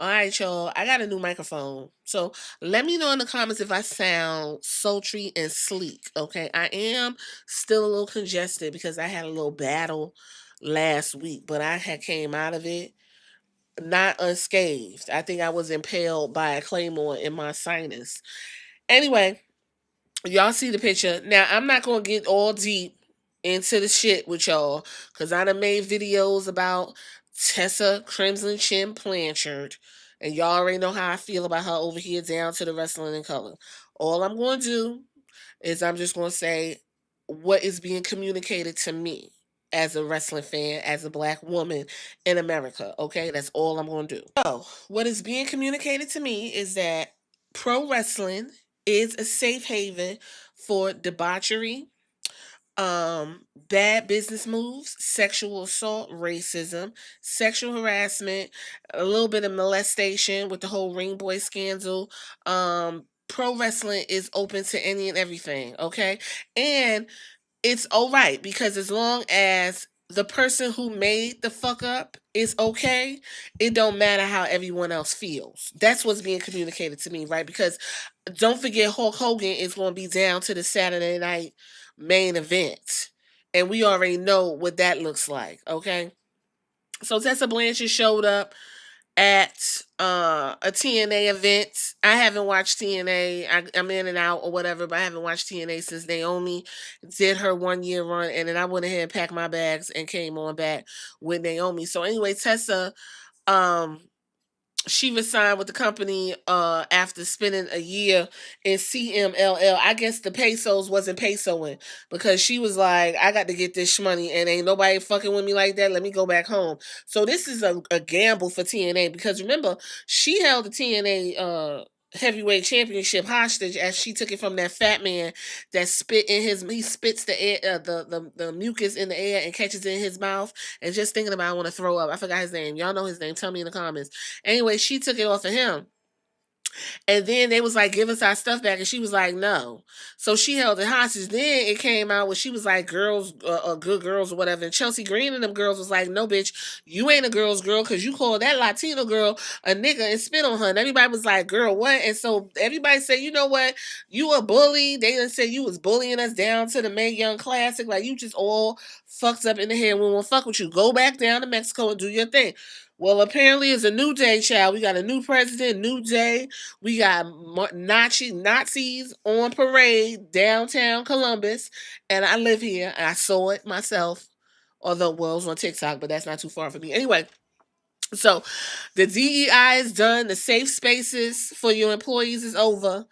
All right, y'all. I got a new microphone. So let me know in the comments if I sound sultry and sleek. Okay. I am still a little congested because I had a little battle last week, but I had came out of it not unscathed. I think I was impaled by a claymore in my sinus. Anyway, y'all see the picture. Now, I'm not going to get all deep into the shit with y'all because I done made videos about Tessa Crimson Chin Blanchard. And y'all already know how I feel about her over here down to the wrestling in color. All I'm going to do is I'm just going to say what is being communicated to me as a wrestling fan, as a black woman in America. Okay, that's all I'm going to do. So, what is being communicated to me is that pro wrestling is a safe haven for debauchery, bad business moves, sexual assault, racism, sexual harassment, a little bit of molestation with the whole ring boy scandal. Pro wrestling is open to any and everything, okay? And it's all right because as long as the person who made the fuck up is okay, it don't matter how everyone else feels. That's what's being communicated to me, right? Because don't forget Hulk Hogan is going to be down to the Saturday night main event. And we already know what that looks like, okay? So Tessa Blanchard showed up at a TNA event. I haven't watched TNA. I'm in and out or whatever, but I haven't watched TNA since Naomi did her 1 year run, and then I went ahead and packed my bags and came on back with Naomi. So anyway, Tessa, um, she resigned with the company after spending a year in CMLL. I guess the pesos wasn't pesoing because she was like, I got to get this money and ain't nobody fucking with me like that. Let me go back home. So this is a gamble for TNA because remember, she held the TNA heavyweight championship hostage as she took it from that fat man that he spits the air, the mucus in the air and catches it in his mouth. And just thinking about it, I want to throw up. I forgot his name. Y'all know his name. Tell me in the comments. Anyway, she took it off of him. And then they was like, give us our stuff back. And she was like, no. So she held it hostage. Then it came out when she was like, girls, good girls or whatever. And Chelsea Green and them girls was like, no, bitch, you ain't a girl's girl because you called that Latino girl a nigga and spit on her. And everybody was like, girl, what? And so everybody said, you know what? You a bully. They done said you was bullying us down to the Mae Young Classic. Like, you just all fucked up in the head. We won't fuck with you. Go back down to Mexico and do your thing. Well, apparently it's a new day, child. We got a new president, new day. We got Nazis on parade downtown Columbus, and I live here, and I saw it myself. Although, well, it was on TikTok, but that's not too far from me. Anyway, so the DEI is done. The safe spaces for your employees is over.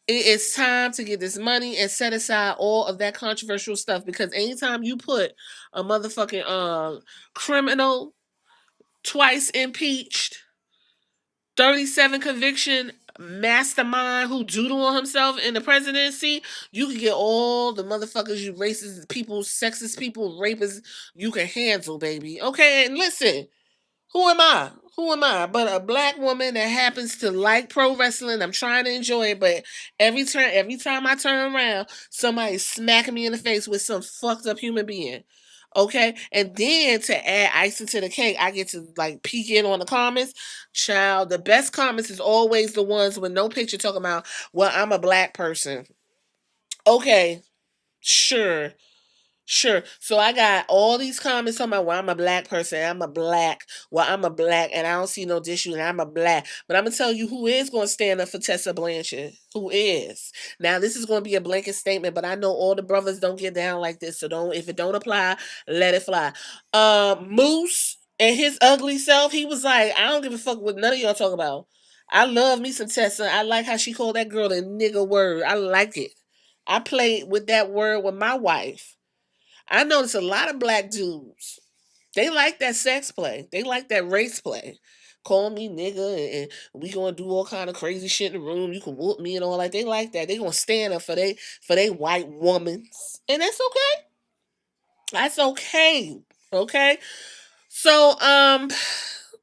It is time to get this money and set aside all of that controversial stuff because anytime you put a motherfucking criminal twice impeached 37 conviction mastermind who doodle on himself in the presidency, you can get all the motherfuckers you racist people, sexist people, rapists you can handle, baby. Okay, and listen, who am I? Who am I? But a black woman that happens to like pro wrestling. I'm trying to enjoy it, but every time I turn around, somebody's smacking me in the face with some fucked up human being. Okay, and then to add icing to the cake, I get to like peek in on the comments. Child, the best comments is always the ones with no picture talking about, well, I'm a black person. Okay, sure. Sure. So I got all these comments talking about, well, I'm a black person. I'm a black. Well, I'm a black, and I don't see no issue, and I'm a black. But I'm gonna tell you who is gonna stand up for Tessa Blanchard. Who is? Now this is gonna be a blanket statement, but I know all the brothers don't get down like this. So don't, if it don't apply, let it fly. Moose and his ugly self, he was like, I don't give a fuck what none of y'all talk about. I love me some Tessa. I like how she called that girl a nigga word. I like it. I played with that word with my wife. I notice a lot of black dudes. They like that sex play. They like that race play. Call me nigga and we gonna do all kind of crazy shit in the room. You can whoop me and all that. They like that. They gonna stand up for they white woman. And that's okay. That's okay. Okay. So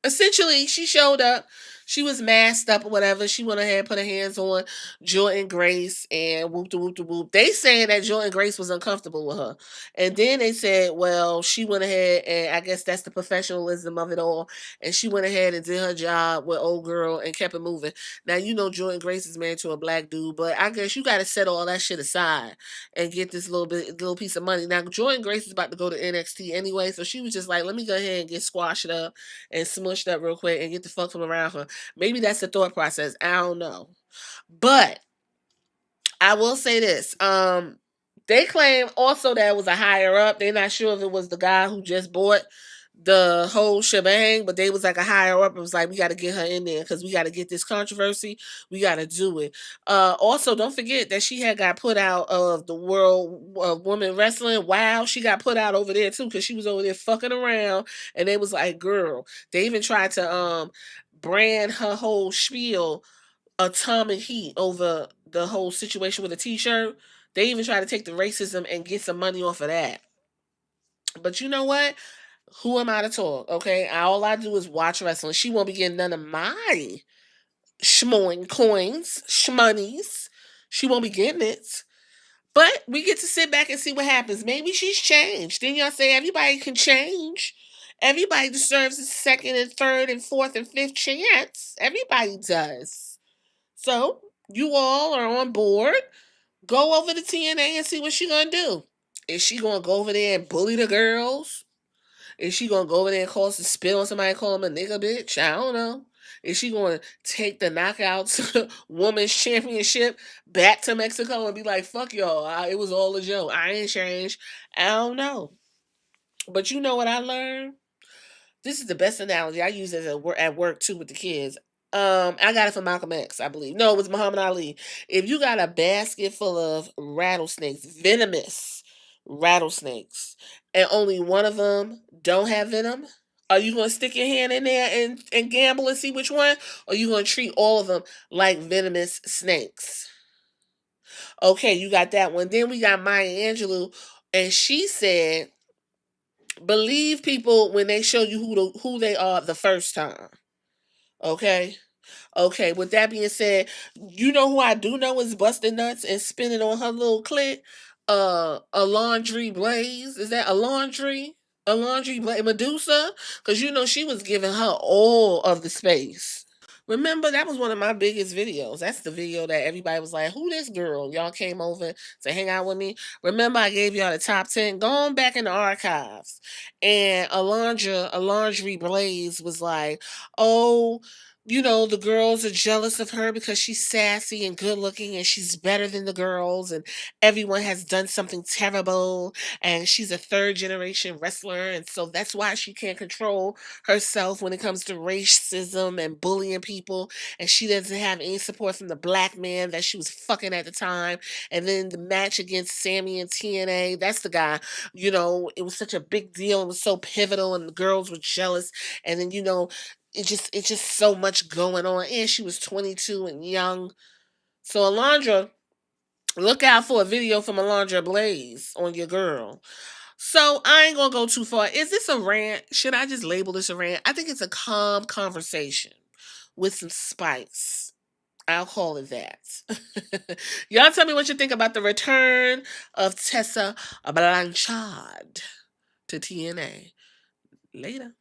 essentially she showed up. She was masked up or whatever. She went ahead and put her hands on Jordan Grace and whoop de whoop de whoop. They saying that Jordan Grace was uncomfortable with her. And then they said, well, she went ahead and I guess that's the professionalism of it all. And she went ahead and did her job with old girl and kept it moving. Now you know Jordan Grace is married to a black dude, but I guess you gotta set all that shit aside and get this little piece of money. Now Jordan Grace is about to go to NXT anyway, so she was just like, let me go ahead and get squashed up and smushed up real quick and get the fuck from around her. Maybe that's the thought process. I don't know. But I will say this. They claim also that it was a higher up. They're not sure if it was the guy who just bought the whole shebang, but they was like a higher up. It was like, we got to get her in there because we got to get this controversy. We got to do it. Also, don't forget that she had got put out of the World of Women Wrestling. Wow, she got put out over there too because she was over there fucking around, and they was like, girl. They even tried to brand her whole spiel atomic heat over the whole situation with the t-shirt. They even try to take the racism and get some money off of that. But you know what? Who am I to talk? Okay, all I do is watch wrestling. She won't be getting none of my schmoing coins, shmonies. She won't be getting it. But we get to sit back and see what happens. Maybe she's changed. Then y'all say everybody can change. Everybody deserves a second and third and fourth and fifth chance. Everybody does. So you all are on board. Go over to TNA and see what she gonna do. Is she gonna go over there and bully the girls? Is she gonna go over there and cause a spill on somebody, call them a nigga bitch? I don't know. Is she gonna take the knockouts women's championship back to Mexico and be like, fuck y'all, it was all a joke. I ain't changed. I don't know. But you know what I learned? This is the best analogy. I use it at work too with the kids. I got it from Malcolm X, I believe. No, it was Muhammad Ali. If you got a basket full of rattlesnakes, venomous rattlesnakes, and only one of them don't have venom, are you gonna stick your hand in there and gamble and see which one? Or are you gonna treat all of them like venomous snakes? Okay, you got that one. Then we got Maya Angelou, and she said, believe people when they show you who they are the first time. Okay. Okay. With that being said, you know who I do know is busting nuts and spinning on her little clit? A laundry blaze. Is that a laundry? A laundry blaze Medusa? Because you know she was giving her all of the space. Remember, that was one of my biggest videos. That's the video that everybody was like, who this girl? Y'all came over to hang out with me. Remember, I gave y'all the top 10. Going back in the archives. And Alondra, a laundry blaze was like, oh, you know, the girls are jealous of her because she's sassy and good looking and she's better than the girls and everyone has done something terrible and she's a third generation wrestler and so that's why she can't control herself when it comes to racism and bullying people, and she doesn't have any support from the black man that she was fucking at the time. And then the match against Sammy and TNA, that's the guy, you know, it was such a big deal, it was so pivotal and the girls were jealous. And then, you know, it's just so much going on. And she was 22 and young. So Alondra, look out for a video from Alondra Blaze on your girl. So I ain't gonna go too far. Is this a rant? Should I just label this a rant? I think it's a calm conversation with some spice. I'll call it that. Y'all tell me what you think about the return of Tessa Blanchard to TNA. Later.